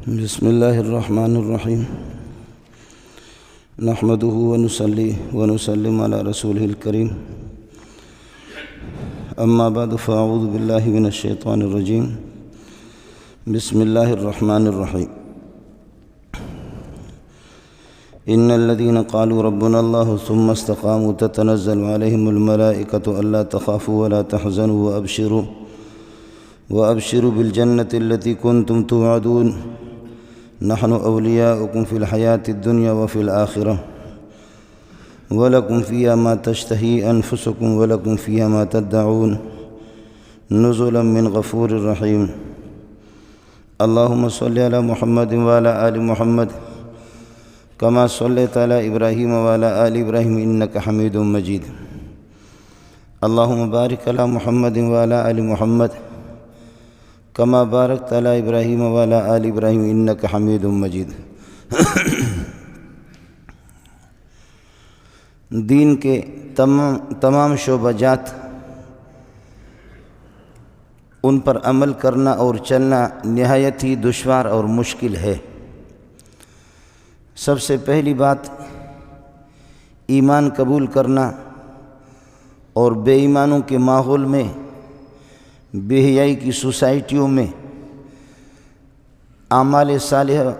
بسم الله الرحمن الرحيم نحمده ونصلي ونسلم على رسوله الكريم أما بعد فأعوذ بالله من الشيطان الرجيم بسم الله الرحمن الرحيم إن الذين قالوا ربنا الله ثم استقاموا تتنزل عليهم الملائكة ألا تخافوا ولا تحزنوا وأبشروا بالجنة التي كنتم توعدون نحن أولياؤكم في الحياة الدنيا وفي الآخرة ولكم فيها ما تشتهي أنفسكم ولكم فيها ما تدعون نزلا من غفور رحيم اللهم صل على محمد وعلى آل محمد كما صليت على إبراهيم وعلى آل إبراهيم إنك حميد مجيد اللهم بارك على محمد وعلى آل محمد كما باركت على إبراهيم وعلى آل إبراهيم إنك حميد مجيد دین کے تمام شعبہ جات ان پر عمل کرنا اور چلنا نہایت ہی دشوار اور مشکل ہے۔ سب سے پہلی بات ایمان قبول کرنا اور بے ایمانوں کے ماحول میں، بے حیائی کی سوسائٹیوں میں اعمال صالحہ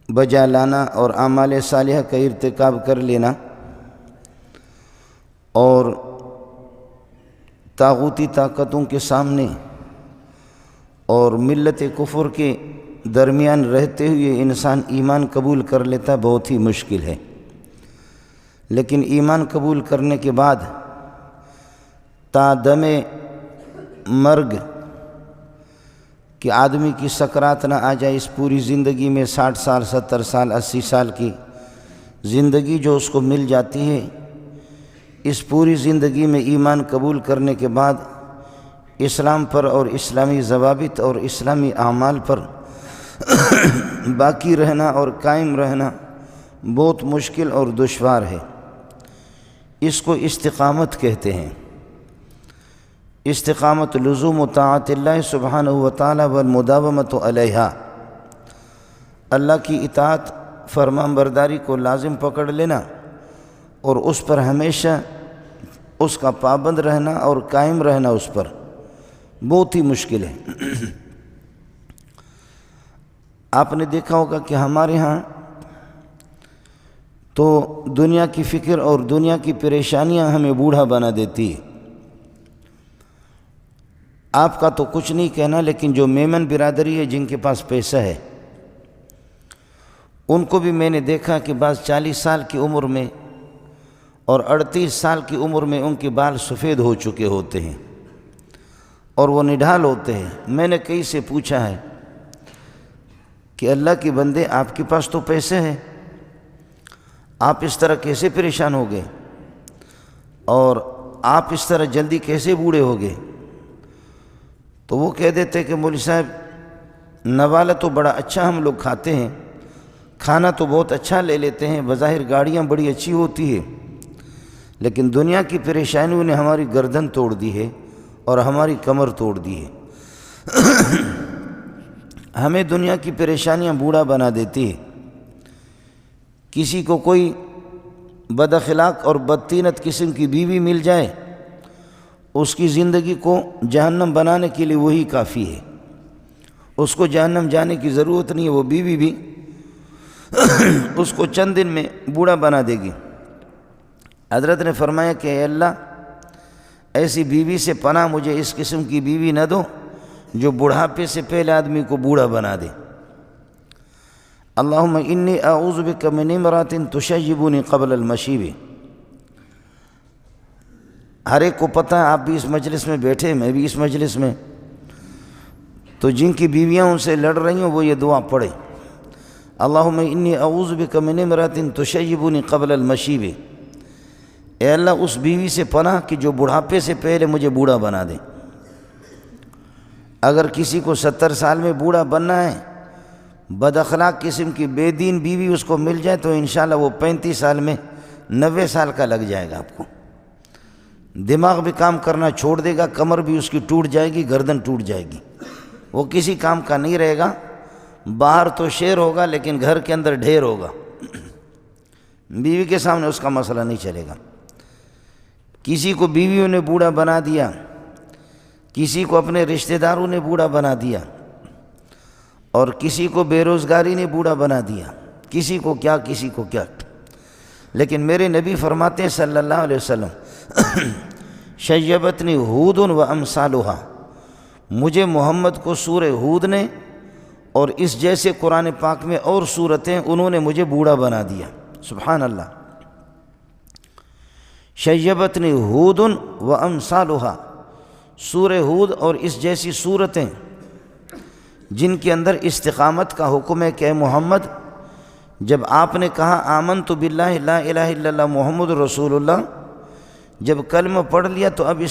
بجا لانا اور اعمال صالحہ کا ارتکاب کر لینا اور طاغوتی طاقتوں کے سامنے اور ملت کفر کے درمیان رہتے ہوئے انسان ایمان قبول کر لیتا بہت ہی مشکل ہے۔ لیکن ایمان قبول کرنے کے بعد تا دم مرگ کہ آدمی کی سکرات نہ آ جائے، اس پوری زندگی میں 60 سال 70 سال 80 سال کی زندگی جو اس کو مل جاتی ہے، اس پوری زندگی میں ایمان قبول کرنے کے بعد اسلام پر اور اسلامی ضوابط اور اسلامی اعمال پر باقی رہنا اور قائم رہنا بہت مشکل اور دشوار ہے۔ اس کو استقامت کہتے ہیں۔ استقامت لزوم طاعت اللہ سبحانہ وتعالی والمداومۃ علیہا، اللہ کی اطاعت فرمان برداری کو لازم پکڑ لینا اور اس پر ہمیشہ اس کا پابند رہنا اور قائم رہنا اس پر بہت ہی مشکل ہے۔ آپ نے دیکھا ہوگا کہ ہمارے ہاں تو دنیا کی فکر اور دنیا کی پریشانیاں ہمیں بوڑھا بنا دیتی ہے۔ آپ کا تو کچھ نہیں کہنا، لیکن جو میمن برادری ہے جن کے پاس پیسہ ہے ان کو بھی میں نے دیکھا کہ بعض 40 سال کی عمر میں اور 38 سال کی عمر میں ان کے بال سفید ہو چکے ہوتے ہیں اور وہ نڈھال ہوتے ہیں۔ میں نے کئی سے پوچھا ہے کہ اللہ کے بندے آپ کے پاس تو پیسے ہیں، آپ اس طرح کیسے پریشان ہو گئے اور آپ اس طرح جلدی کیسے بوڑھے ہو گئے؟ تو وہ کہہ دیتے کہ مولوی صاحب نوالہ تو بڑا اچھا ہم لوگ کھاتے ہیں، کھانا تو بہت اچھا لے لیتے ہیں، بظاہر گاڑیاں بڑی اچھی ہوتی ہے، لیکن دنیا کی پریشانیوں نے ہماری گردن توڑ دی ہے اور ہماری کمر توڑ دی ہے۔ ہمیں دنیا کی پریشانیاں بوڑھا بنا دیتی ہے۔ کسی کو کوئی بد اخلاق اور بدطینت قسم کی بیوی مل جائے، اس کی زندگی کو جہنم بنانے کے لیے وہی کافی ہے، اس کو جہنم جانے کی ضرورت نہیں ہے، وہ بیوی بھی اس کو چند دن میں بوڑھا بنا دے گی۔ حضرت نے فرمایا کہ اے اللہ ایسی بیوی سے پناہ مجھے اس قسم کی بیوی نہ دو جو بڑھاپے سے پہلے آدمی کو بوڑھا بنا دے۔ اللہم انی اعوذ بک من امرأۃ تشیبنی قبل المشیب۔ ہر ایک کو پتہ ہے، آپ بھی اس مجلس میں بیٹھے، میں بھی اس مجلس میں، تو جن کی بیویاں ان سے لڑ رہی ہیں وہ یہ دعا پڑھے، اللہم انی اعوذ بک من امرأۃ تشیبنی قبل المشیب۔ اے اللہ اس بیوی سے پناہ کہ جو بڑھاپے سے پہلے مجھے بوڑھا بنا دے۔ اگر کسی کو 70 سال میں بوڑھا بننا ہے، بد اخلاق قسم کی بے دین بیوی اس کو مل جائے تو انشاءاللہ وہ 35 سال میں 90 سال کا لگ جائے گا۔ آپ کو دماغ بھی کام کرنا چھوڑ دے گا، کمر بھی اس کی ٹوٹ جائے گی، گردن ٹوٹ جائے گی، وہ کسی کام کا نہیں رہے گا باہر تو شیر ہوگا لیکن گھر کے اندر ڈھیر ہوگا، بیوی کے سامنے اس کا مسئلہ نہیں چلے گا۔ کسی کو بیویوں نے بوڑھا بنا دیا، کسی کو اپنے رشتہ داروں نے بوڑھا بنا دیا، اور کسی کو بے روزگاری نے بوڑھا بنا دیا، کسی کو کیا کسی کو کیا۔ لیکن میرے نبی فرماتے ہیں صلی اللہ علیہ وسلم، شیبتنی ہود و امثالھا، مجھے محمد کو سورہ ہود نے اور اس جیسے قرآن پاک میں اور سورتیں انہوں نے مجھے بوڑھا بنا دیا۔ سبحان اللہ۔ شیبتنی ہود و امثالھا، سورہ ہود اور اس جیسی سورتیں جن کے اندر استقامت کا حکم ہے کہ اے محمد، جب آپ نے کہا آمنت باللہ لا الہ الا اللہ محمد رسول اللہ، جب کلمہ پڑھ لیا تو اب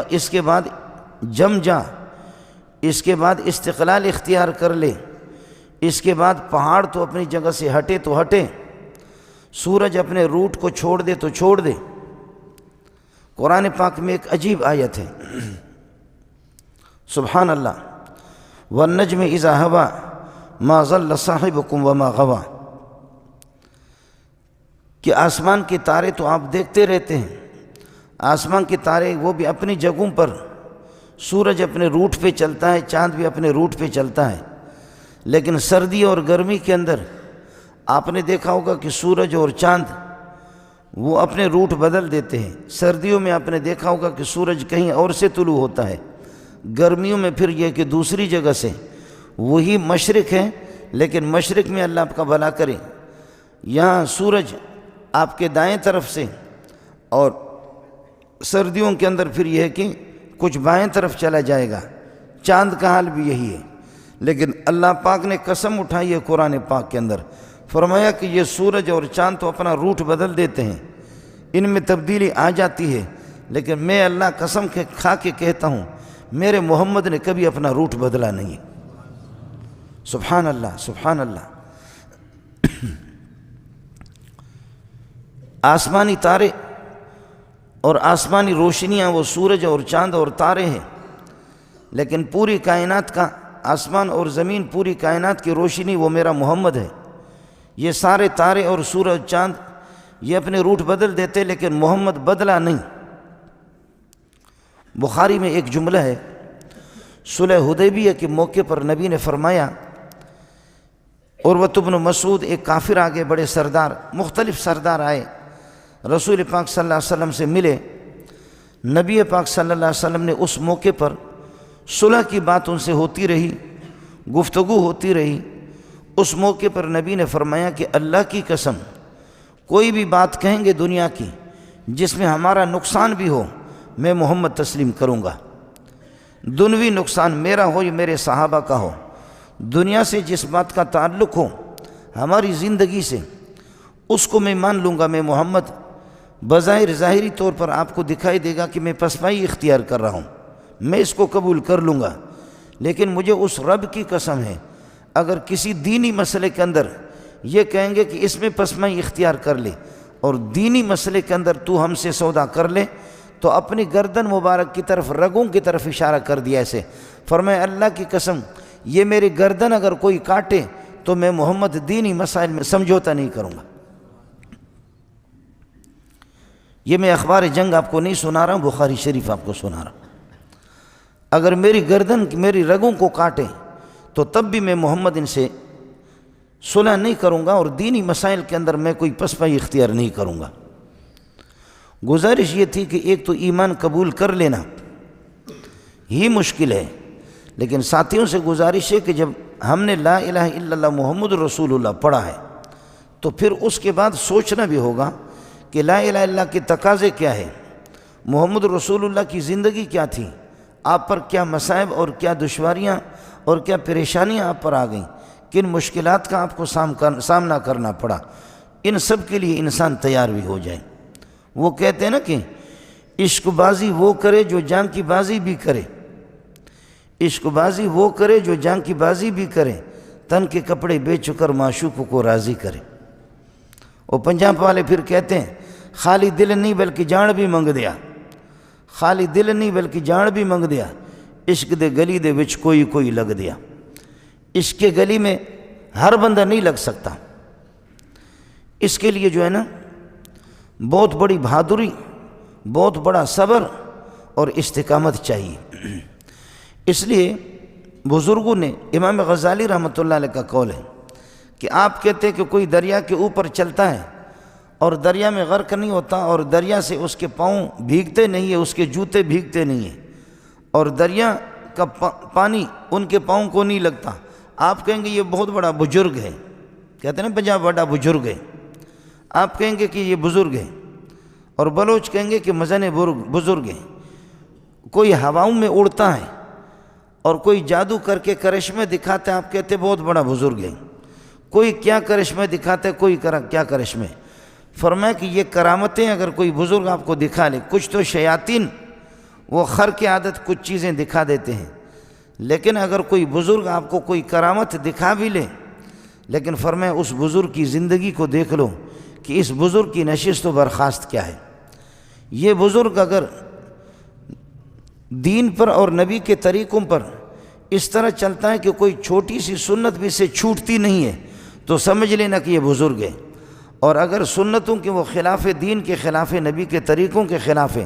اس کے بعد جم جا، اس کے بعد استقلال اختیار کر لے، اس کے بعد پہاڑ تو اپنی جگہ سے ہٹے تو ہٹے، سورج اپنے روٹ کو چھوڑ دے تو چھوڑ دے۔ قرآن پاک میں ایک عجیب آیت ہے، سبحان اللہ، والنجم اذا ہوا ما ضل صاحبکم وما غوا، کہ آسمان کے تارے تو آپ دیکھتے رہتے ہیں، آسمان کے تارے وہ بھی اپنی جگہوں پر، سورج اپنے روٹ پہ چلتا ہے، چاند بھی اپنے روٹ پہ چلتا ہے، لیکن سردی اور گرمی کے اندر آپ نے دیکھا ہوگا کہ سورج اور چاند وہ اپنے روٹ بدل دیتے ہیں۔ سردیوں میں آپ نے دیکھا ہوگا کہ سورج کہیں اور سے طلوع ہوتا ہے، گرمیوں میں پھر یہ کہ دوسری جگہ سے، وہی مشرق ہے لیکن مشرق میں اللہ آپ کا بھلا کرے، یہاں سورج آپ کے دائیں طرف سے، اور سردیوں کے اندر پھر یہ ہے کہ کچھ بائیں طرف چلا جائے گا، چاند کا حال بھی یہی ہے۔ لیکن اللہ پاک نے قسم اٹھائی ہے قرآن پاک کے اندر، فرمایا کہ یہ سورج اور چاند تو اپنا روٹ بدل دیتے ہیں، ان میں تبدیلی آ جاتی ہے، لیکن میں اللہ قسم کھا کے کہتا ہوں میرے محمد نے کبھی اپنا روٹ بدلا نہیں۔ سبحان اللہ، سبحان اللہ۔ آسمانی تارے اور آسمانی روشنیاں وہ سورج اور چاند اور تارے ہیں، لیکن پوری کائنات کا، آسمان اور زمین، پوری کائنات کی روشنی وہ میرا محمد ہے۔ یہ سارے تارے اور سورج چاند یہ اپنے روٹ بدل دیتے لیکن محمد بدلا نہیں۔ بخاری میں ایک جملہ ہے، صلح حدیبیہ کے موقع پر نبی نے فرمایا، عروۃ بن مسعود، ایک کافر آگے، بڑے سردار، مختلف سردار آئے، رسول پاک صلی اللہ علیہ وسلم سے ملے، نبی پاک صلی اللہ علیہ وسلم نے اس موقع پر صلح کی بات ان سے ہوتی رہی، گفتگو ہوتی رہی۔ اس موقع پر نبی نے فرمایا کہ اللہ کی قسم، کوئی بھی بات کہیں گے دنیا کی جس میں ہمارا نقصان بھی ہو، میں محمد تسلیم کروں گا۔ دنیوی نقصان میرا ہو یا میرے صحابہ کا ہو، دنیا سے جس بات کا تعلق ہو ہماری زندگی سے، اس کو میں مان لوں گا۔ میں محمد بظاہر ظاہری طور پر آپ کو دکھائی دے گا کہ میں پسپائی اختیار کر رہا ہوں، میں اس کو قبول کر لوں گا، لیکن مجھے اس رب کی قسم ہے، اگر کسی دینی مسئلے کے اندر یہ کہیں گے کہ اس میں پسپائی اختیار کر لے اور دینی مسئلے کے اندر تو ہم سے سودا کر لے، تو اپنی گردن مبارک کی طرف، رگوں کی طرف اشارہ کر دیا ایسے، فرمایا اللہ کی قسم یہ میری گردن اگر کوئی کاٹے تو میں محمد دینی مسائل میں سمجھوتا نہیں کروں گا۔ یہ میں اخبار جنگ آپ کو نہیں سنا رہا ہوں، بخاری شریف آپ کو سنا رہا ہوں۔ اگر میری گردن، میری رگوں کو کاٹے تو تب بھی میں محمد ان سے صلح نہیں کروں گا اور دینی مسائل کے اندر میں کوئی پسپائی اختیار نہیں کروں گا۔ گزارش یہ تھی کہ ایک تو ایمان قبول کر لینا ہی مشکل ہے، لیکن ساتھیوں سے گزارش ہے کہ جب ہم نے لا الہ الا اللہ محمد رسول اللہ پڑھا ہے تو پھر اس کے بعد سوچنا بھی ہوگا کہ لا الہ الا اللہ کے تقاضے کیا ہے، محمد رسول اللہ کی زندگی کیا تھی، آپ پر کیا مصائب اور کیا دشواریاں اور کیا پریشانیاں آپ پر آ گئیں، کن مشکلات کا آپ کو سامنا کرنا پڑا، ان سب کے لیے انسان تیار بھی ہو جائے۔ وہ کہتے ہیں نا کہ عشق بازی وہ کرے جو جان کی بازی بھی کرے، عشق بازی وہ کرے جو جان کی بازی بھی کرے، تن کے کپڑے بیچ کر معشوق کو راضی کرے۔ اور پنجاب والے پھر کہتے ہیں خالی دل نہیں بلکہ جان بھی منگ دیا، خالی دل نہیں بلکہ جان بھی منگ دیا، عشق دے گلی دے وچ کوئی کوئی لگ دیا۔ عشق کے گلی میں ہر بندہ نہیں لگ سکتا، اس کے لیے جو ہے نا بہت بڑی بہادری، بہت بڑا صبر اور استقامت چاہیے۔ اس لیے بزرگوں نے، امام غزالی رحمۃ اللہ علیہ کا قول ہے کہ آپ کہتے ہیں کہ کوئی دریا کے اوپر چلتا ہے اور دریا میں غرق نہیں ہوتا، اور دریا سے اس کے پاؤں بھیگتے نہیں ہیں، اس کے جوتے بھیگتے نہیں ہیں، اور دریا کا پانی ان کے پاؤں کو نہیں لگتا، آپ کہیں گے یہ بہت بڑا بزرگ ہے، کہتے ہیں نا پنجاب بڑا بزرگ ہے، آپ کہیں گے کہ یہ بزرگ ہے، اور بلوچ کہیں گے کہ مزن بزرگ ہے۔ کوئی ہواؤں میں اڑتا ہے اور کوئی جادو کر کے کرشمے دکھاتا ہے، آپ کہتے بہت بڑا بزرگ ہے۔ کوئی کیا کرشمے دکھاتا ہے، کوئی کیا کرشمے۔ فرمایا کہ یہ کرامتیں اگر کوئی بزرگ آپ کو دکھا لے، کچھ تو شیاطین وہ خر کی عادت کچھ چیزیں دکھا دیتے ہیں، لیکن اگر کوئی بزرگ آپ کو کوئی کرامت دکھا بھی لے، لیکن فرمایا اس بزرگ کی زندگی کو دیکھ لو کہ اس بزرگ کی نشست و برخاست کیا ہے۔ یہ بزرگ اگر دین پر اور نبی کے طریقوں پر اس طرح چلتا ہے کہ کوئی چھوٹی سی سنت بھی سے چھوٹتی نہیں ہے تو سمجھ لینا کہ یہ بزرگ ہے، اور اگر سنتوں کے وہ خلاف دین کے خلاف نبی کے طریقوں کے خلاف ہے،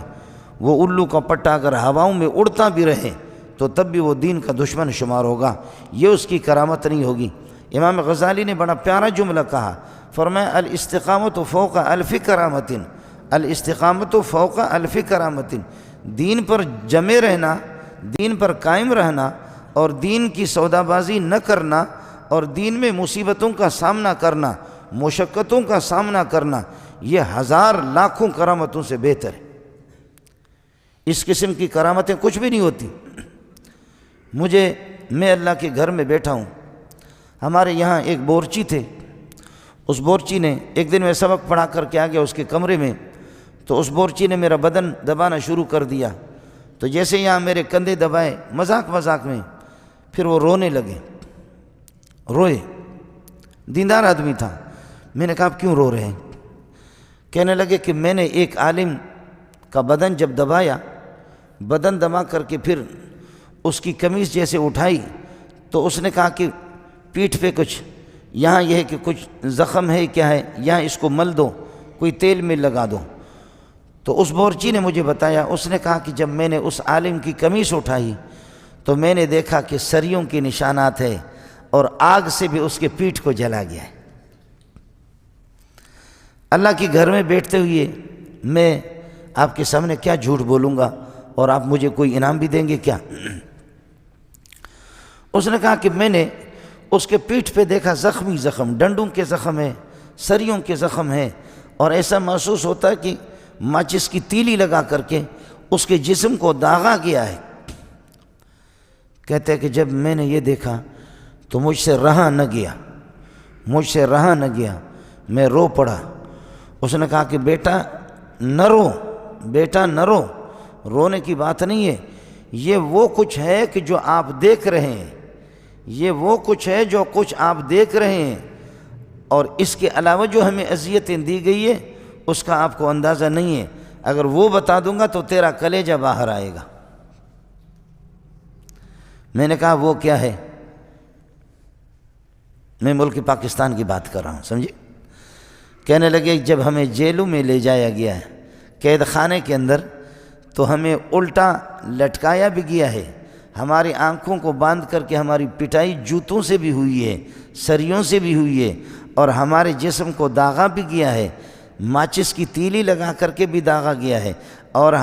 وہ الو کا پٹا اگر ہواؤں میں اڑتا بھی رہے تو تب بھی وہ دین کا دشمن شمار ہوگا، یہ اس کی کرامت نہیں ہوگی۔ امام غزالی نے بڑا پیارا جملہ کہا، فرمایا الاستقامت فوق الف کرامت، الاستقامت فوق الف کرامت، دین پر جمے رہنا، دین پر قائم رہنا، اور دین کی سودا بازی نہ کرنا، اور دین میں مصیبتوں کا سامنا کرنا، مشقتوں کا سامنا کرنا، یہ ہزار لاکھوں کرامتوں سے بہتر ہے۔ اس قسم کی کرامتیں کچھ بھی نہیں ہوتی۔ میں اللہ کے گھر میں بیٹھا ہوں، ہمارے یہاں ایک بورچی تھے، اس بورچی نے ایک دن میں سبق پڑھا کر کے آ گیا اس کے کمرے میں، تو اس بورچی نے میرا بدن دبانا شروع کر دیا، تو جیسے یہاں میرے کندھے دبائے مذاق میں، پھر وہ رونے لگے، روئے، دیندار آدمی تھا۔ میں نے کہا آپ کیوں رو رہے ہیں؟ کہنے لگے کہ میں نے ایک عالم کا بدن جب دبایا، بدن دبا کر کے پھر اس کی قمیض جیسے اٹھائی تو اس نے کہا کہ پیٹھ پہ کچھ یہاں یہ ہے کہ کچھ زخم ہے، کیا ہے، یہاں اس کو مل دو، کوئی تیل میں لگا دو۔ تو اس بورچی نے مجھے بتایا، اس نے کہا کہ جب میں نے اس عالم کی قمیص اٹھائی تو میں نے دیکھا کہ سریوں کے نشانات ہے، اور آگ سے بھی اس کے پیٹھ کو جلا گیا ہے۔ اللہ کے گھر میں بیٹھتے ہوئے میں آپ کے سامنے کیا جھوٹ بولوں گا، اور آپ مجھے کوئی انعام بھی دیں گے کیا؟ اس نے کہا کہ میں نے اس کے پیٹھ پہ دیکھا زخم، ڈنڈوں کے زخم ہے، سریوں کے زخم ہے، اور ایسا محسوس ہوتا ہے کہ ماچس کی تیلی لگا کر کے اس کے جسم کو داغا گیا ہے۔ کہتے ہیں کہ جب میں نے یہ دیکھا تو مجھ سے رہا نہ گیا، میں رو پڑا۔ اس نے کہا کہ بیٹا نہ رو، رونے کی بات نہیں ہے، یہ وہ کچھ ہے کہ جو آپ دیکھ رہے ہیں، یہ وہ کچھ ہے جو کچھ آپ دیکھ رہے ہیں، اور اس کے علاوہ جو ہمیں اذیتیں دی گئی ہے اس کا آپ کو اندازہ نہیں ہے، اگر وہ بتا دوں گا تو تیرا کلیجہ باہر آئے گا۔ میں نے کہا وہ کیا ہے؟ میں ملک پاکستان کی بات کر رہا ہوں، سمجھے؟ کہنے لگے جب ہمیں جیلوں میں لے جایا گیا ہے، قید خانے کے اندر، تو ہمیں الٹا لٹکایا بھی گیا ہے، ہماری آنکھوں کو باندھ کر کے ہماری پٹائی جوتوں سے بھی ہوئی ہے، سریوں سے بھی ہوئی ہے، اور ہمارے جسم کو داغا بھی گیا ہے، ماچس کی تیلی لگا کر کے بھی داغا گیا ہے، اور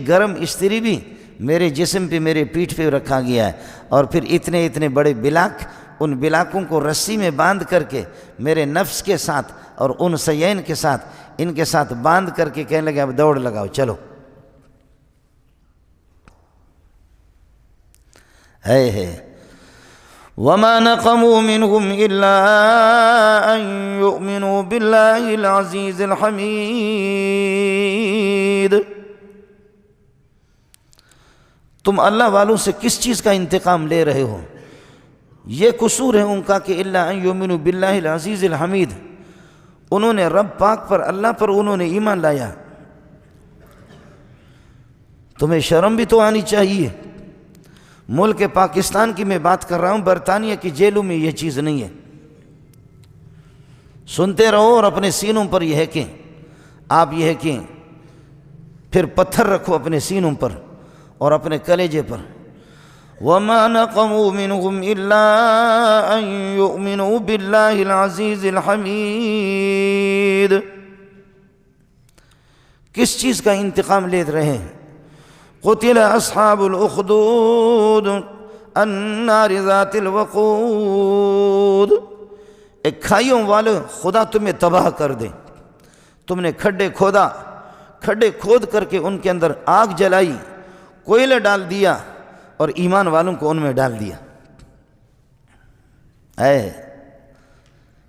گرم استری بھی میرے جسم پہ، میرے پیٹھ پہ رکھا گیا ہے، اور پھر اتنے بڑے بلاک، ان بلاکوں کو رسی میں باندھ کر کے میرے نفس کے ساتھ اور ان سیین کے ساتھ، ان کے ساتھ باندھ کر کے کہنے لگے اب دوڑ لگاؤ، چلو۔ وَمَا نَقَمُوا مِنْهُمْ إِلَّا أَن يُؤْمِنُوا بِاللَّهِ الْعَزِيزِ الْحَمِيدِ۔ تم اللہ والوں سے کس چیز کا انتقام لے رہے ہو؟ یہ قصور ہے ان کا کہ إِلَّا أَن يُؤْمِنُوا بِاللَّهِ الْعَزِيزِ الْحَمِيدِ، انہوں نے رب پاک پر، اللہ پر انہوں نے ایمان لایا۔ تمہیں شرم بھی تو آنی چاہیے۔ ملک پاکستان کی میں بات کر رہا ہوں، برطانیہ کی جیلوں میں یہ چیز نہیں ہے۔ سنتے رہو اور اپنے سینوں پر یہ ہے کہ آپ یہ ہے کہ پھر پتھر رکھو اپنے سینوں پر اور اپنے کلیجے پر. وَمَا نَقَمُوا مِنْهُمْ إِلَّا أَن يُؤْمِنُوا بِاللَّهِ الْعَزِيزِ الْحَمِيدِ. کس چیز کا انتقام لے رہے ہیں؟ قُتِلَ أَصْحَابُ الْأُخْدُودِ النَّارِ ذَاتِ الْوَقُودِ. ایک کھائیوں والے خدا تمہیں تباہ کر دے. تم نے کھڈے کھود کر کے ان کے اندر آگ جلائی، کوئلہ ڈال دیا اور ایمان والوں کو ان میں ڈال دیا.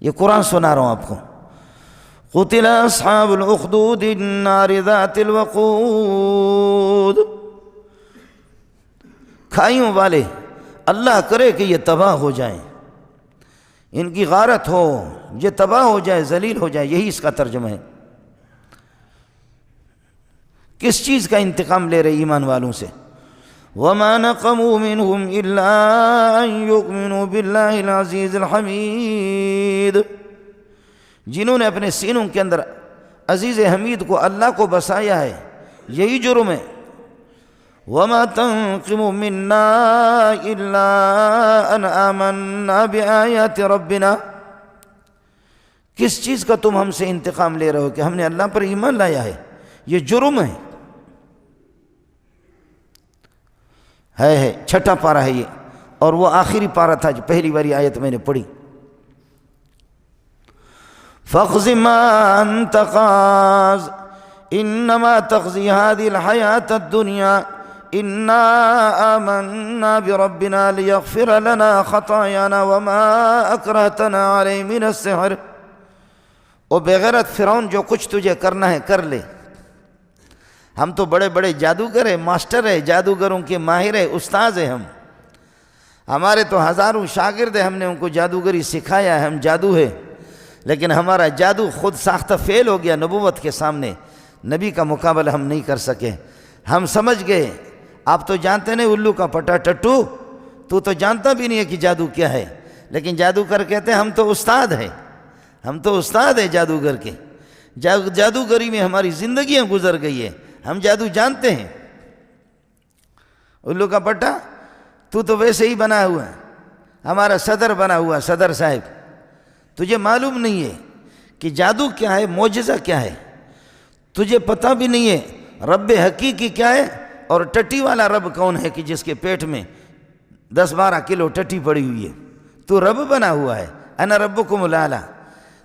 یہ قرآن سنا رہا ہوں آپ کو. قتل اصحاب الاخدود النار ذات الوقود. کھائیوں والے اللہ کرے کہ یہ تباہ ہو جائیں، ان کی غارت ہو، یہ تباہ ہو جائے، ذلیل ہو جائے. یہی اس کا ترجمہ ہے. کس چیز کا انتقام لے رہے ایمان والوں سے؟ وَمَا نَقَمُوا مِنْهُمْ إِلَّا أَن يُؤْمِنُوا بِاللَّهِ الْعَزِيزِ الْحَمِيدِ. جنہوں نے اپنے سینوں کے اندر عزیز حمید کو، اللہ کو بسایا ہے، یہی جرم ہے. وَمَا تَنْقِمُ مِنَّا إِلَّا أَنْ آمَنَّا بِآيَاتِ رَبِّنَا. کس چیز کا تم ہم سے انتقام لے رہے ہو؟ کہ ہم نے اللہ پر ایمان لایا ہے. یہ جرم ہے. چھٹا پارہ ہے یہ، اور وہ آخری پارہ تھا جو پہلی باری آیت میں نے پڑھی. فَاقْضِ مَا أَنْتَ قَاضٍ إِنَّمَا تَقْضِي هَذِهِ الْحَيَاةَ الدُّنْيَا إِنَّا آمَنَّا بِرَبِّنَا لِيَغْفِرَ لَنَا خَطَايَانَا وَمَا أَكْرَهْتَنَا عَلَيْهِ مِنَ السِّحْرِ. او بغیرت فرعون، جو کچھ تجھے کرنا ہے کر لے. ہم تو بڑے بڑے جادوگر ہیں، ماسٹر ہیں، جادوگروں کے ماہر ہیں، استاذ ہیں. ہمارے تو ہزاروں شاگرد ہیں، ہم نے ان کو جادوگری سکھایا ہے، ہم جادو ہے. لیکن ہمارا جادو خود ساختہ فیل ہو گیا. نبوت کے سامنے نبی کا مقابلہ ہم نہیں کر سکے. ہم سمجھ گئے. آپ تو جانتے نہیں الو کا پٹا ٹٹو، تو جانتا بھی نہیں ہے کہ جادو کیا ہے. لیکن جادوگر کہتے ہیں ہم تو استاد ہیں، ہم تو استاد ہیں جادوگر کے. جادوگری میں ہماری زندگیاں گزر گئی ہیں، ہم جادو جانتے ہیں. الو کا پٹا تو ویسے ہی بنا ہوا ہے. ہمارا صدر بنا ہوا، صدر صاحب. تجھے معلوم نہیں ہے کہ جادو کیا ہے، معجزہ کیا ہے. تجھے پتہ بھی نہیں ہے رب حقیقی کیا ہے، اور ٹٹی والا رب کون ہے کہ جس کے پیٹ میں 10-12 کلو ٹٹی پڑی ہوئی ہے. تو رب بنا ہوا ہے. انا ربکم الاعلی.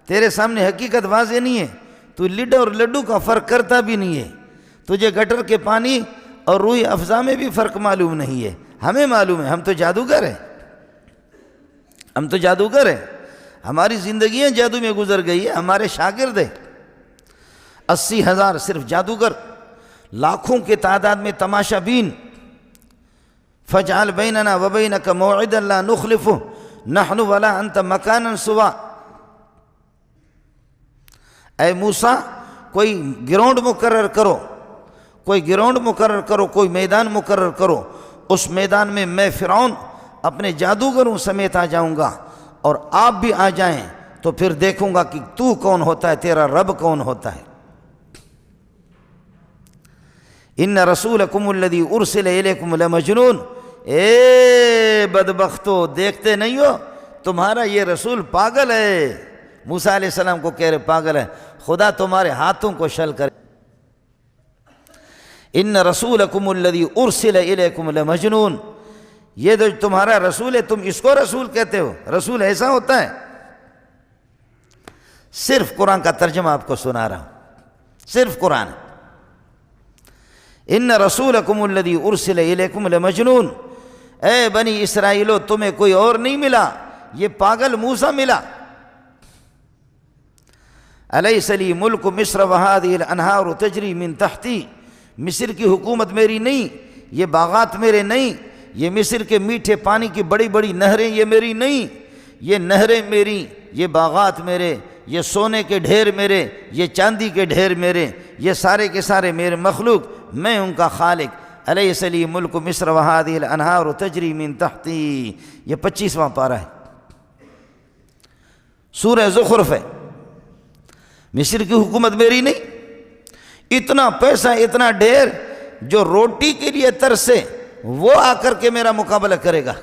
تیرے سامنے حقیقت واضح نہیں ہے. تو لڈ اور لڈو کا فرق کرتا بھی نہیں ہے. تجھے گٹر کے پانی اور روئی افزا میں بھی فرق معلوم نہیں ہے. ہمیں معلوم ہے، ہم تو جادوگر ہیں. ہم تو جادوگر ہیں. ہماری زندگیاں جادو میں گزر گئی ہے. ہمارے شاگرد ہیں 80,000 صرف جادوگر، لاکھوں کے تعداد میں تماشا بین. فَاجْعَلْ بَيْنَنَا وَبَيْنَكَ مَوْعِدًا لَا نُخْلِفُهُ نَحْنُ وَلَا أَنْتَ مَكَانًا سُوًى. اے موسیٰ، کوئی گراؤنڈ مقرر کرو، کوئی میدان مقرر کرو. اس میدان میں میں فرعون اپنے جادوگروں سمیت آ جاؤں گا، اور آپ بھی آ جائیں، تو پھر دیکھوں گا کہ تو کون ہوتا ہے، تیرا رب کون ہوتا ہے. ان رسولکم الذی ارسل الیکم لمجنون. اے بدبختو، دیکھتے نہیں ہو تمہارا یہ رسول پاگل ہے. موسیٰ علیہ السلام کو کہہ رہے پاگل ہے. خدا تمہارے ہاتھوں کو شل کرے. ان رسولکم الذی ارسل الیکم لمجنون. یہ جو تمہارا رسول ہے، تم اس کو رسول کہتے ہو؟ رسول ایسا ہوتا ہے؟ صرف قرآن کا ترجمہ آپ کو سنا رہا ہوں، صرف قرآن. ان رسولکم الذی ارسل الیکم لمجنون. اے بنی اسرائیلو، تمہیں کوئی اور نہیں ملا، یہ پاگل موسیٰ ملا. الیس لی ملک مصر وہذہ الانہار تجری من تحتی. مصر کی حکومت میری نہیں، یہ باغات میرے نہیں، یہ مصر کے میٹھے پانی کی بڑی بڑی نہریں یہ میری نہیں. یہ نہریں میری، یہ باغات میرے، یہ سونے کے ڈھیر میرے، یہ چاندی کے ڈھیر میرے، یہ سارے کے سارے میرے مخلوق، میں ان کا خالق. الیس لی ملک مصر وہذہ الانہار تجری من تحتی. یہ 25واں پارہ ہے، سورہ زخرف ہے. مصر کی حکومت میری نہیں، اتنا پیسہ اتنا ڈھیر، جو روٹی کے لیے ترسے وہ آ کر کے میرا مقابلہ کرے گا۔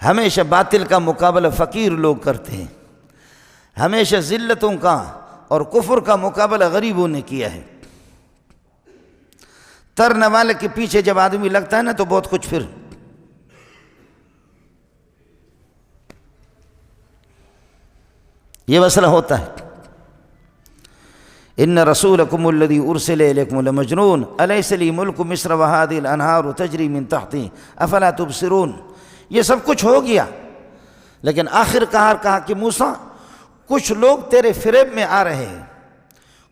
ہمیشہ باطل کا مقابلہ فقیر لوگ کرتے ہیں، ہمیشہ ذلتوں کا اور کفر کا مقابلہ غریبوں نے کیا ہے۔ ترنے والے کے پیچھے جب آدمی لگتا ہے نا تو بہت کچھ پھر یہ مسئلہ ہوتا ہے۔ ان رسولکم الذی ارسل الیکم لمجنون الیس لی ملک مصر وہذہ الانہار تجری من تحتی افلا تبصرون۔ یہ سب کچھ ہو گیا، لیکن آخر کار کہا کہ موسیٰ کچھ لوگ تیرے فریب میں آ رہے ہیں،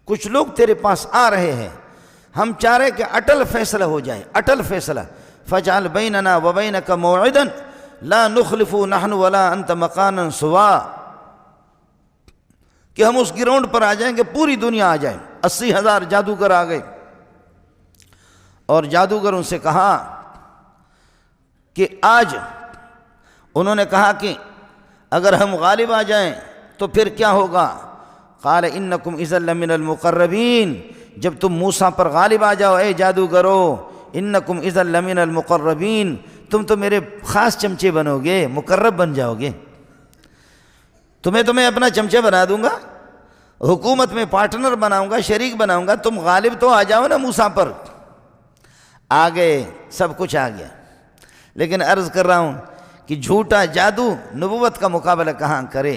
کچھ لوگ تیرے پاس آ رہے ہیں، ہم چاہ رہے کہ اٹل فیصلہ ہو جائے، اٹل فیصلہ۔ فاجعل بیننا وبینک موعدا لا نخلف نحن ولا انت مکانا سوا، کہ ہم اس گراؤنڈ پر آ جائیں کہ پوری دنیا آ جائیں۔ 80,000 جادوگر آ گئے، اور جادوگروں سے کہا کہ آج، انہوں نے کہا کہ اگر ہم غالب آ جائیں تو پھر کیا ہوگا؟ قال انکم اذا لمن المقربین، جب تم موسیٰ پر غالب آ جاؤ اے جادوگرو، انکم اذا لمن المقربین، تم تو میرے خاص چمچے بنو گے، مقرب بن جاؤ گے، تمہیں تو میں اپنا چمچے بنا دوں گا، حکومت میں پارٹنر بناؤں گا، شریک بناؤں گا، تم غالب تو آ جاؤ نا موسیٰ پر۔ آ گئے، سب کچھ آ گیا، لیکن عرض کر رہا ہوں کہ جھوٹا جادو نبوت کا مقابلہ کہاں کرے،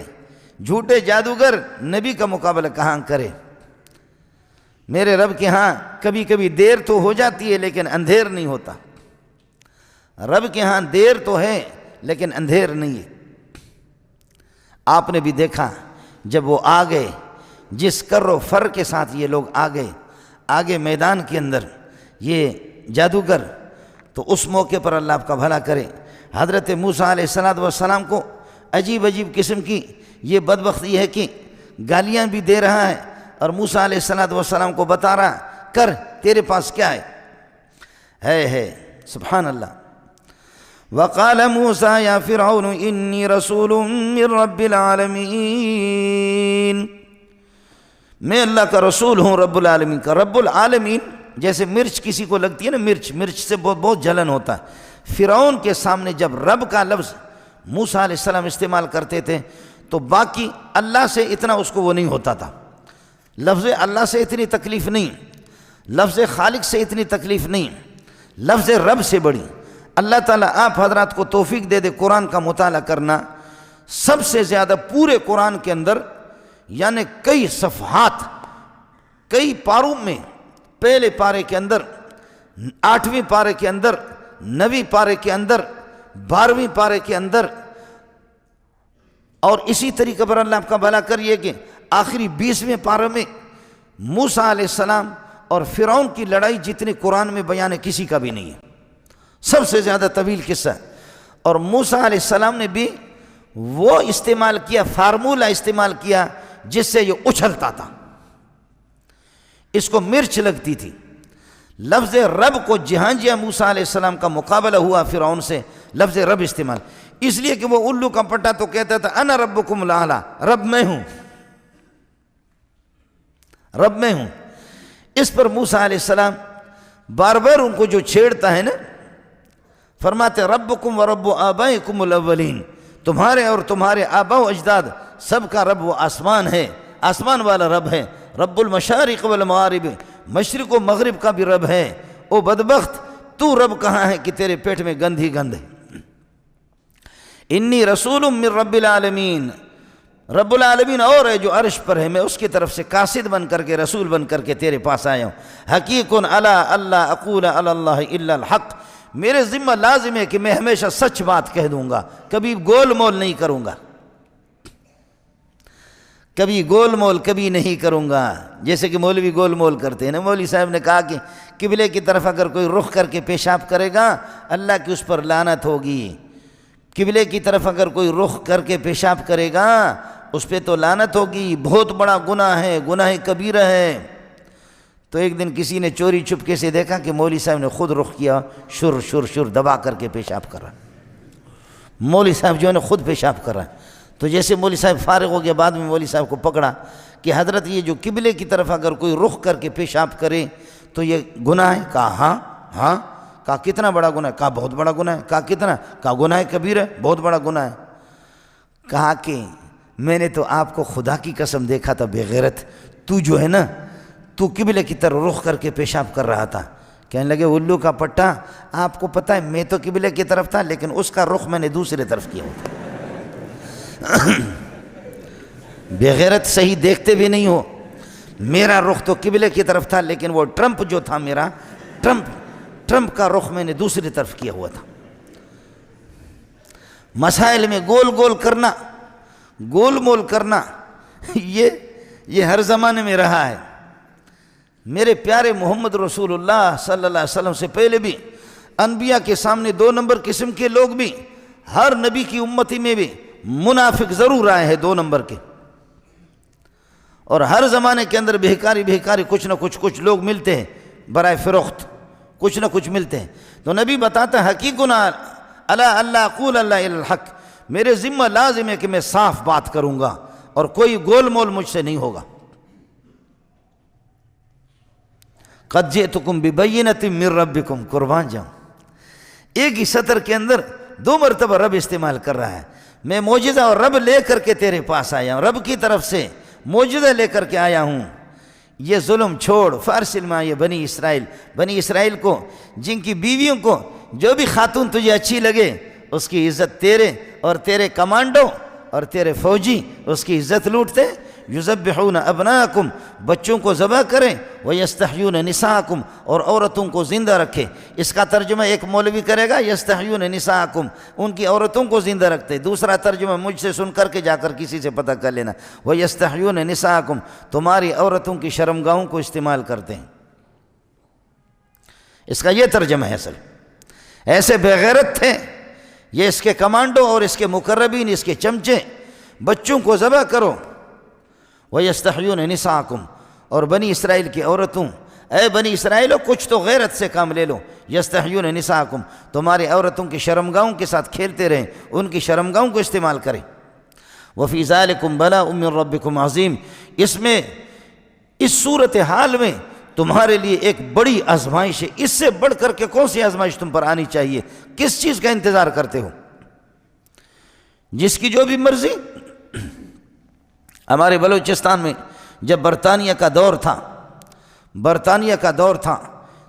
جھوٹے جادوگر نبی کا مقابلہ کہاں کرے۔ میرے رب کے ہاں کبھی کبھی دیر تو ہو جاتی ہے لیکن اندھیر نہیں ہوتا، رب کے ہاں دیر تو ہے لیکن اندھیر نہیں ہے۔ آپ نے بھی دیکھا جب وہ آ گئے، جس کر و فر کے ساتھ یہ لوگ آ گئے آگے میدان کے اندر، یہ جادوگر، تو اس موقع پر اللہ آپ کا بھلا کرے، حضرت موسیٰ علیہ السلام کو عجیب عجیب قسم کی یہ بدبختی ہے کہ گالیاں بھی دے رہا ہے اور موسیٰ علیہ السلام کو بتا رہا کر تیرے پاس کیا ہے سبحان اللہ۔ وقال موسیٰ یا فرعون انی رسول من رب العالمین، میں اللہ کا رسول ہوں رب العالمین کا۔ رب العالمین جیسے مرچ کسی کو لگتی ہے نا، مرچ سے بہت جلن ہوتا ہے۔ فرعون کے سامنے جب رب کا لفظ موسیٰ علیہ السلام استعمال کرتے تھے تو باقی اللہ سے اتنا اس کو وہ نہیں ہوتا تھا، لفظ اللہ سے اتنی تکلیف نہیں، لفظ خالق سے اتنی تکلیف نہیں، لفظ رب سے بڑی۔ اللہ تعالیٰ آپ حضرات کو توفیق دے دے قرآن کا مطالعہ کرنا، سب سے زیادہ پورے قرآن کے اندر، یعنی کئی صفحات، کئی پاروں میں، پہلے پارے کے اندر، 8ویں پارے کے اندر، 9ویں پارے کے اندر، 12ویں پارے کے اندر، اور اسی طریقے پر اللہ آپ کا بھلا کریے کہ آخری 20ویں پارے میں موسیٰ علیہ السلام اور فرعون کی لڑائی جتنی قرآن میں بیان ہے کسی کا بھی نہیں ہے، سب سے زیادہ طویل قصہ ہے۔ اور موسیٰ علیہ السلام نے بھی وہ استعمال کیا، فارمولہ استعمال کیا جس سے یہ اچھلتا تھا، اس کو مرچ لگتی تھی۔ لفظ رب کو جہاں موسیٰ علیہ السلام کا مقابلہ ہوا فرعون سے، لفظ رب استعمال، اس لیے کہ وہ الو کا پٹا تو کہتا تھا انا ربکم الاعلی، رب میں ہوں، رب میں ہوں۔ اس پر موسیٰ علیہ السلام بار بار ان کو جو چھیڑتا ہے نا، فرماتے ربکم و رب آبائکم الاولین، تمہارے اور تمہارے آباء و اجداد سب کا رب وہ آسمان ہے، آسمان والا رب ہے، رب المشارق والمغارب، مشرق و مغرب کا بھی رب ہے۔ او بدبخت، تو رب کہاں ہے کہ تیرے پیٹ میں گند ہی گند ہے۔ انی رسول من رب العالمین، رب العالمین اور ہے جو عرش پر ہے، میں اس کی طرف سے قاصد بن کر کے، رسول بن کر کے تیرے پاس آیا ہوں۔ حقیق علی اللہ اقول علی اللہ الا الحق، میرے ذمہ لازم ہے کہ میں ہمیشہ سچ بات کہہ دوں گا، کبھی گول مول نہیں کروں گا، کبھی گول مول کبھی نہیں کروں گا، جیسے کہ مولوی گول مول کرتے ہیں نا۔ مولوی صاحب نے کہا کہ قبلے کی طرف اگر کوئی رخ کر کے پیشاب کرے گا اللہ کی اس پر لعنت ہوگی، قبلے کی طرف اگر کوئی رخ کر کے پیشاب کرے گا اس پہ تو لعنت ہوگی، بہت بڑا گناہ ہے، گناہ کبیرہ ہے۔ تو ایک دن کسی نے چوری چپکے سے دیکھا کہ مولوی صاحب نے خود رخ کیا، شر دبا کر کے پیشاب کر رہا، مولوی صاحب جو ہے نا خود پیشاب کر رہا ہے۔ تو جیسے مولوی صاحب فارغ ہو گیا، بعد میں مولوی صاحب کو پکڑا کہ حضرت یہ جو قبلے کی طرف اگر کوئی رخ کر کے پیشاب کرے تو یہ گناہ ہے؟ کہا ہاں ہاں۔ کہا کتنا بڑا گناہ ہے؟ کہا بہت بڑا گناہ ہے۔ کہا کتنا؟ کہا گناہ کبیر ہے، بہت بڑا گناہ ہے۔ کہا کہ میں نے تو آپ کو خدا کی قسم دیکھا تھا بے غیرت، تو جو ہے نا تو قبلے کی طرف رخ کر کے پیشاب کر رہا تھا۔ کہنے لگے الو کا پٹا، آپ کو پتہ ہے میں تو قبلے کی طرف تھا لیکن اس کا رخ میں نے دوسرے طرف کیا ہوتا۔ بے غیرت صحیح دیکھتے بھی نہیں ہو، میرا رخ تو قبلے کی طرف تھا لیکن وہ ٹرمپ جو تھا میرا، ٹرمپ کا رخ میں نے دوسری طرف کیا ہوا تھا۔ مسائل میں گول گول کرنا، گول مول کرنا، یہ ہر زمانے میں رہا ہے۔ میرے پیارے محمد رسول اللہ صلی اللہ علیہ وسلم سے پہلے بھی انبیاء کے سامنے 2 نمبر قسم کے لوگ بھی، ہر نبی کی امتی میں بھی منافق ضرور آئے ہیں 2 نمبر کے، اور ہر زمانے کے اندر بہکاری کچھ نہ کچھ لوگ ملتے ہیں برائے فروخت، کچھ نہ کچھ ملتے ہیں۔ تو نبی بتاتا ہے حقیقنا الا اللہ اقول اللہ الا الحق، میرے ذمہ لازم ہے کہ میں صاف بات کروں گا اور کوئی گول مول مجھ سے نہیں ہوگا۔ قد جئتکم ببینۃ من ربکم، قربان جاؤں، ایک ہی سطر کے اندر 2 مرتبہ رب استعمال کر رہا ہے۔ میں معجزہ اور رب لے کر کے تیرے پاس آیا ہوں، رب کی طرف سے معجزہ لے کر کے آیا ہوں، یہ ظلم چھوڑ۔ فارسل معی بنی اسرائیل کو، جن کی بیویوں کو جو بھی خاتون تجھے اچھی لگے اس کی عزت تیرے اور تیرے کمانڈو اور تیرے فوجی اس کی عزت لوٹتے۔ یذبحون ابناءکم، بچوں کو ذبح کریں، ویستحیون نساءکم، اور عورتوں کو زندہ رکھے۔ اس کا ترجمہ ایک مولوی کرے گا یستحیون نساءکم، ان کی عورتوں کو زندہ رکھتے۔ دوسرا ترجمہ مجھ سے سن کر کے جا کر کسی سے پتہ کر لینا، ویستحیون نساءکم، تمہاری عورتوں کی شرمگاہوں کو استعمال کرتے ہیں۔ اس کا یہ ترجمہ ہے۔ اصل ایسے بے غیرت تھے یہ، اس کے کمانڈو اور اس کے مقربین، اس کے چمچے، بچوں کو ذبح کرو۔ وَيَسْتَحْيُونَ نِسَاءَكُمْ، اور بنی اسرائیل کی عورتوں، اے بنی اسرائیلو کچھ تو غیرت سے کام لے لو۔ یستحیون نساءکم، تمہاری عورتوں کی شرمگاہوں کے ساتھ کھیلتے رہیں، ان کی شرمگاہوں کو استعمال کریں۔ وَفِي ذَلِكُمْ بَلَاءٌ مِّن رَبِّكُمْ عَظِيمٌ، اس میں، اس صورتحال میں تمہارے لیے ایک بڑی آزمائش ہے۔ اس سے بڑھ کر کے کون سی آزمائش تم پر آنی چاہیے؟ کس چیز کا انتظار کرتے ہو؟ جس کی جو بھی مرضی۔ ہمارے بلوچستان میں جب برطانیہ کا دور تھا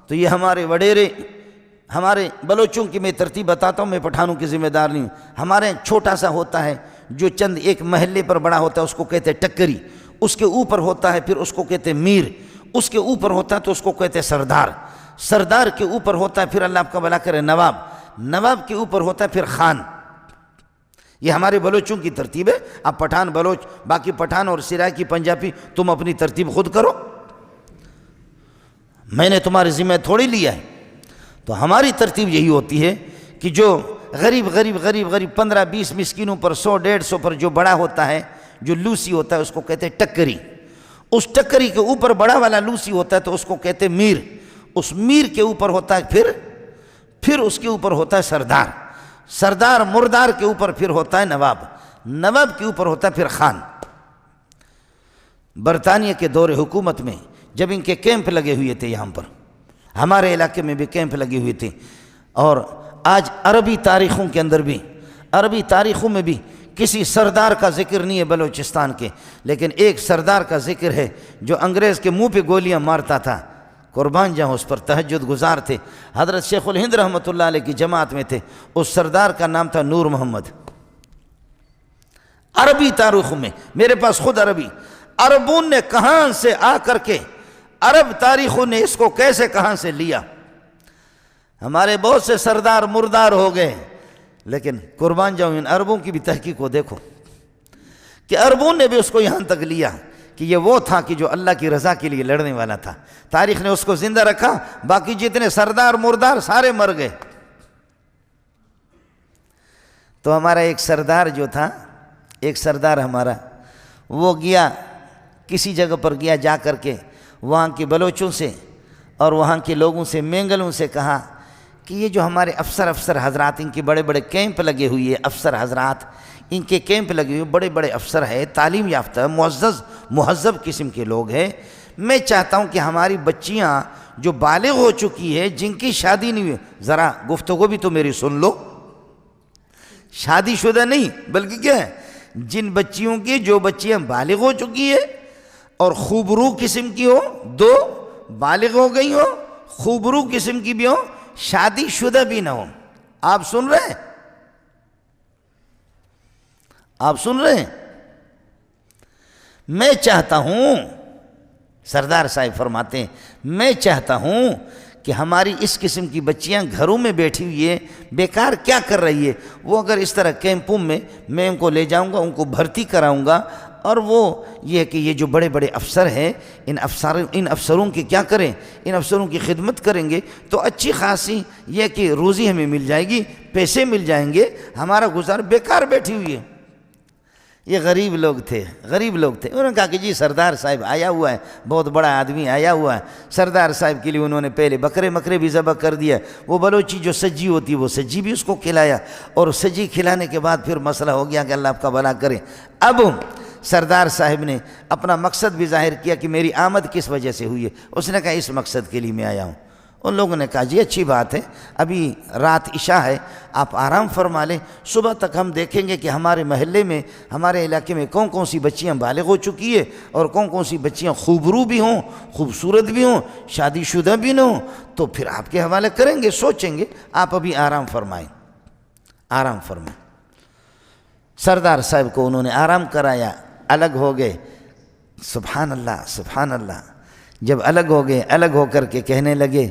تو یہ ہمارے وڈیرے، ہمارے بلوچوں کی میں ترتیب بتاتا ہوں، میں پٹھانوں کی ذمہ دار نہیں ہوں۔ ہمارے چھوٹا سا ہوتا ہے جو چند ایک محلے پر بڑا ہوتا ہے، اس کو کہتے ہیں ٹکری، اس کے اوپر ہوتا ہے پھر اس کو کہتے ہیں میر، اس کے اوپر ہوتا ہے تو اس کو کہتے ہیں سردار، سردار کے اوپر ہوتا ہے پھر اللہ آپ کا بھلا کرے نواب، نواب کے اوپر ہوتا ہے پھر خان۔ یہ ہمارے بلوچوں کی ترتیب ہے۔ اب پٹھان بلوچ، باقی پٹھان اور سرائکی پنجابی تم اپنی ترتیب خود کرو، میں نے تمہارے ذمہ تھوڑی لیا ہے۔ تو ہماری ترتیب یہی ہوتی ہے کہ جو غریب 15-20 مسکینوں پر 100-150 پر جو بڑا ہوتا ہے، جو لوسی ہوتا ہے، اس کو کہتے ہیں ٹکری۔ اس ٹکری کے اوپر بڑا والا لوسی ہوتا ہے تو اس کو کہتے ہیں میر۔ اس میر کے اوپر ہوتا ہے پھر اس کے اوپر ہوتا ہے سردار، سردار مردار کے اوپر پھر ہوتا ہے نواب، نواب کے اوپر ہوتا ہے پھر خان۔ برطانیہ کے دور حکومت میں جب ان کے کیمپ لگے ہوئے تھے، یہاں پر ہمارے علاقے میں بھی کیمپ لگے ہوئے تھے، اور آج عربی تاریخوں کے اندر بھی، عربی تاریخوں میں بھی کسی سردار کا ذکر نہیں ہے بلوچستان کے، لیکن ایک سردار کا ذکر ہے جو انگریز کے منہ پہ گولیاں مارتا تھا، قربان جاؤں، اس پر تہجد گزار تھے، حضرت شیخ الہند رحمۃ اللہ علیہ کی جماعت میں تھے۔ اس سردار کا نام تھا نور محمد۔ عربی تاریخوں میں، میرے پاس خود عربوں نے کہاں سے آ کر کے، عرب تاریخوں نے اس کو کیسے کہاں سے لیا۔ ہمارے بہت سے سردار مردار ہو گئے، لیکن قربان جاؤں ان عربوں کی بھی تحقیق کو دیکھو کہ عربوں نے بھی اس کو یہاں تک لیا کہ یہ وہ تھا کہ جو اللہ کی رضا کے لیے لڑنے والا تھا۔ تاریخ نے اس کو زندہ رکھا، باقی جتنے سردار مردار سارے مر گئے۔ تو ہمارا ایک سردار جو تھا، ایک سردار ہمارا، وہ گیا کسی جگہ پر، گیا جا کر کے وہاں کے بلوچوں سے اور وہاں کے لوگوں سے، مینگلوں سے کہا کہ یہ جو ہمارے افسر حضرات، ان کے بڑے بڑے کیمپ لگے ہوئے ہیں، افسر حضرات ان کے کیمپ لگے ہوئے، بڑے بڑے افسر ہیں، تعلیم یافتہ معزز مہذب قسم کے لوگ ہیں. میں چاہتا ہوں کہ ہماری بچیاں جو بالغ ہو چکی ہے، جن کی شادی نہیں ہوئی، ذرا گفتگو بھی تو میری سن لو، شادی شدہ نہیں بلکہ کیا ہے، جن بچیوں کی، جو بچیاں بالغ ہو چکی ہے اور خوبرو قسم کی ہو، دو بالغ ہو گئی ہو، خوبرو قسم کی بھی ہو، شادی شدہ بھی نہ ہو. آپ سن رہے ہیں؟ آپ سن رہے ہیں؟ میں چاہتا ہوں، سردار صاحب فرماتے ہیں، میں چاہتا ہوں کہ ہماری اس قسم کی بچیاں گھروں میں بیٹھی ہوئی ہے، بیکار کیا کر رہی ہے، وہ اگر اس طرح کیمپوں میں ان کو لے جاؤں گا، ان کو بھرتی کراؤں گا، اور وہ یہ ہے کہ یہ جو بڑے بڑے افسر ہیں، ان افسروں کی کیا کریں، ان افسروں کی خدمت کریں گے تو اچھی خاصی یہ کہ روزی ہمیں مل جائے گی، پیسے مل جائیں گے، ہمارا گزار بیکار بیٹھی ہوئی ہے. یہ غریب لوگ تھے. انہوں نے کہا کہ جی سردار صاحب آیا ہوا ہے، بہت بڑا آدمی آیا ہوا ہے. سردار صاحب کے لیے انہوں نے پہلے بکرے بھی ذبح کر دیا، وہ بلوچی جو سجی ہوتی ہے وہ سجی بھی اس کو کھلایا، اور سجی کھلانے کے بعد پھر مسئلہ ہو گیا کہ اللہ آپ کا بھلا کرے. اب سردار صاحب نے اپنا مقصد بھی ظاہر کیا کہ میری آمد کس وجہ سے ہوئی ہے. اس نے کہا اس مقصد کے لیے میں آیا ہوں. ان لوگوں نے کہا جی اچھی بات ہے، ابھی رات عشاء ہے، آپ آرام فرما لیں، صبح تک ہم دیکھیں گے کہ ہمارے محلے میں، ہمارے علاقے میں کون کون سی بچیاں بالغ ہو چکی ہے اور کون کون سی بچیاں خوبرو بھی ہوں، خوبصورت بھی ہوں، شادی شدہ بھی نہ ہوں، تو پھر آپ کے حوالے کریں گے، سوچیں گے. آپ ابھی آرام فرمائیں. سردار صاحب کو انہوں نے آرام کرایا، الگ ہو گئے. سبحان اللہ. جب الگ ہو گئے، الگ ہو کر کے کہنے لگے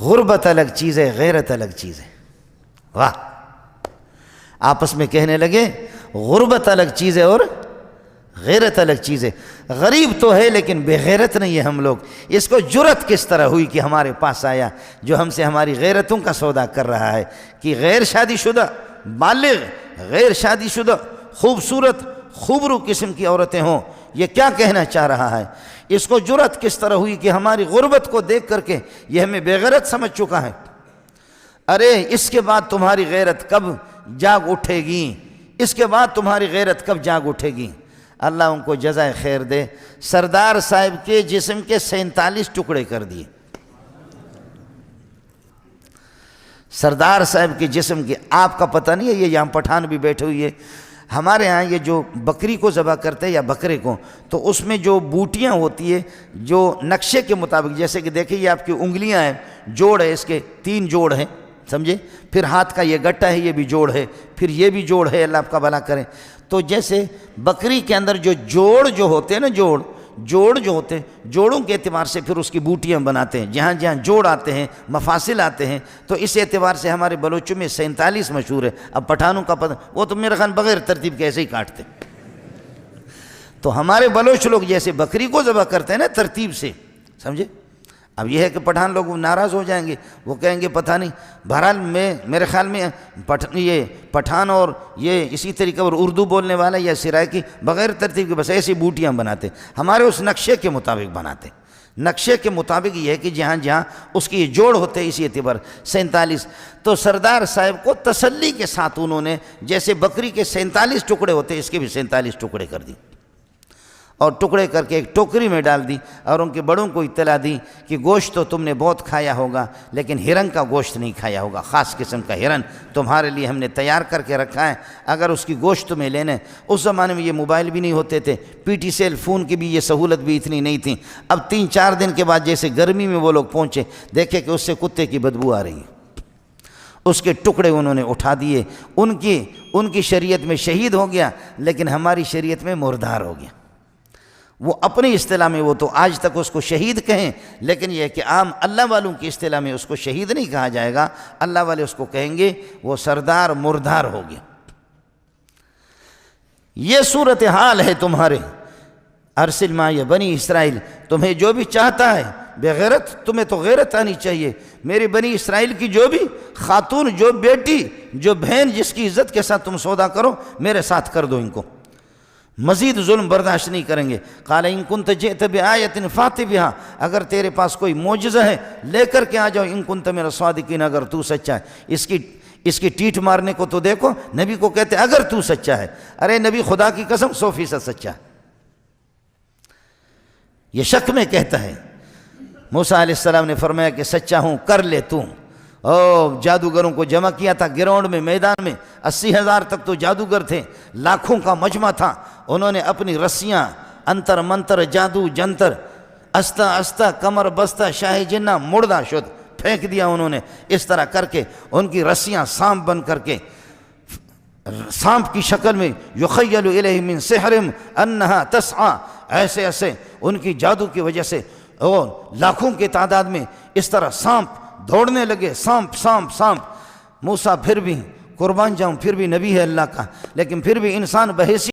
غربت الگ چیز ہے، غیرت الگ چیز ہے. واہ! آپس میں کہنے لگے غربت الگ چیز ہے اور غیرت الگ چیز ہے. غریب تو ہے لیکن بے غیرت نہیں ہے ہم لوگ. اس کو جرت کس طرح ہوئی کہ ہمارے پاس آیا، جو ہم سے ہماری غیرتوں کا سودا کر رہا ہے، کہ غیر شادی شدہ بالغ، غیر شادی شدہ خوبصورت خوبرو قسم کی عورتیں ہوں. یہ کیا کہنا چاہ رہا ہے؟ اس کو جرت کس طرح ہوئی کہ ہماری غربت کو دیکھ کر کے یہ ہمیں بے غیرت سمجھ چکا ہے. ارے اس کے بعد تمہاری غیرت کب جاگ اٹھے گی؟ اس کے بعد تمہاری غیرت کب جاگ اٹھے گی؟ اللہ ان کو جزائے خیر دے. سردار صاحب کے جسم کے 47 ٹکڑے کر دیے. سردار صاحب کے جسم کے، آپ کا پتہ نہیں ہے، یہ یہاں پٹھان بھی بیٹھے ہوئے، ہمارے ہاں یہ جو بکری کو ذبح کرتے ہیں یا بکرے کو، تو اس میں جو بوٹیاں ہوتی ہے جو نقشے کے مطابق، جیسے کہ دیکھیں یہ آپ کی انگلیاں ہیں، جوڑ ہے، اس کے 3 جوڑ ہیں، سمجھے، پھر ہاتھ کا یہ گٹا ہے، یہ بھی جوڑ ہے، پھر یہ بھی جوڑ ہے، اللہ آپ کا بھلا کریں. تو جیسے بکری کے اندر جو جوڑ جو ہوتے ہیں نا، جوڑ جو ہوتے ہیں، جوڑوں کے اعتبار سے پھر اس کی بوٹیاں بناتے ہیں، جہاں جہاں جوڑ آتے ہیں، مفاصل آتے ہیں، تو اس اعتبار سے ہمارے بلوچوں میں 47 مشہور ہے. اب پٹھانوں کا پتہ، وہ تو میرے خیال بغیر ترتیب کے ایسے ہی کاٹتے. تو ہمارے بلوچ لوگ جیسے بکری کو ذبح کرتے ہیں نا ترتیب سے، سمجھے. اب یہ ہے کہ پٹھان لوگ ناراض ہو جائیں گے، وہ کہیں گے پتہ نہیں. بہرحال میرے خیال میں یہ پٹھان اور یہ اسی طریقے اور اردو بولنے والا یا سرائکی بغیر ترتیب کے بس ایسی بوٹیاں بناتے. ہمارے اس نقشے کے مطابق بناتے. نقشے کے مطابق یہ ہے کہ جہاں جہاں اس کی جوڑ ہوتے ہیں اسی اعتبار 47. تو سردار صاحب کو تسلی کے ساتھ انہوں نے جیسے بکری کے 47 ٹکڑے ہوتے اس کے بھی 47 ٹکڑے کر دی، اور ٹکڑے کر کے ایک ٹوکری میں ڈال دی، اور ان کے بڑوں کو اطلاع دی کہ گوشت تو تم نے بہت کھایا ہوگا لیکن ہرن کا گوشت نہیں کھایا ہوگا، خاص قسم کا ہرن تمہارے لیے ہم نے تیار کر کے رکھا ہے. اگر اس کی گوشت تمہیں لینے، اس زمانے میں یہ موبائل بھی نہیں ہوتے تھے، پی ٹی سیل فون کی بھی یہ سہولت بھی اتنی نہیں تھی. اب 3-4 دن کے بعد جیسے گرمی میں وہ لوگ پہنچے، دیکھے کہ اس سے کتے کی بدبو آ رہی ہے. اس کے ٹکڑے انہوں نے اٹھا دیے. ان کی شریعت میں شہید ہو گیا، لیکن ہماری شریعت میں مردار ہو گیا. وہ اپنی اصطلاح میں وہ تو آج تک اس کو شہید کہیں، لیکن یہ کہ عام اللہ والوں کی اصطلاح میں اس کو شہید نہیں کہا جائے گا. اللہ والے اس کو کہیں گے وہ سردار مردار ہو گیا. یہ صورتحال ہے تمہارے. ارسل معی بنی اسرائیل، تمہیں جو بھی چاہتا ہے بغیرت، تمہیں تو غیرت آنی چاہیے. میری بنی اسرائیل کی جو بھی خاتون، جو بیٹی، جو بہن، جس کی عزت کے ساتھ تم سودا کرو، میرے ساتھ کر دو ان کو. مزید ظلم برداشت نہیں کریں گے۔ قال ان کنت جئت بآیۃ فات بہا، اگر تیرے پاس کوئی معجزہ ہے لے کر کے آ جاؤ، ان کنت من الصادقین، اگر تو سچا ہے۔ اس کی ٹیٹ مارنے کو تو دیکھو، نبی کو کہتے اگر تو سچا ہے۔ ارے نبی خدا کی قسم 100% سچا ہے، یہ شک میں کہتا ہے۔ موسیٰ علیہ السلام نے فرمایا کہ سچا ہوں، کر لے تو۔ جادوگروں کو جمع کیا تھا گراؤنڈ میں، میدان میں، 80,000 تک تو جادوگر تھے، لاکھوں کا مجمع تھا۔ انہوں نے اپنی رسیاں، انتر منتر، جادو جنتر، استا استا، کمر بستہ، شاہ جنہ، مردہ شد، پھینک دیا انہوں نے۔ اس طرح کر کے ان کی رسیاں سانپ بن کر کے، سانپ کی شکل میں، یخیل الیہ من سحرہم انہا تسعی، ایسے ایسے ان کی جادو کی وجہ سے اور لاکھوں کی تعداد میں اس طرح سانپ دوڑنے لگے، سانپ سانپ سانپ۔ موسیٰ پھر بھی قربان جاؤں، پھر بھی نبی ہے اللہ کا، لیکن پھر بھی انسان بحیثیت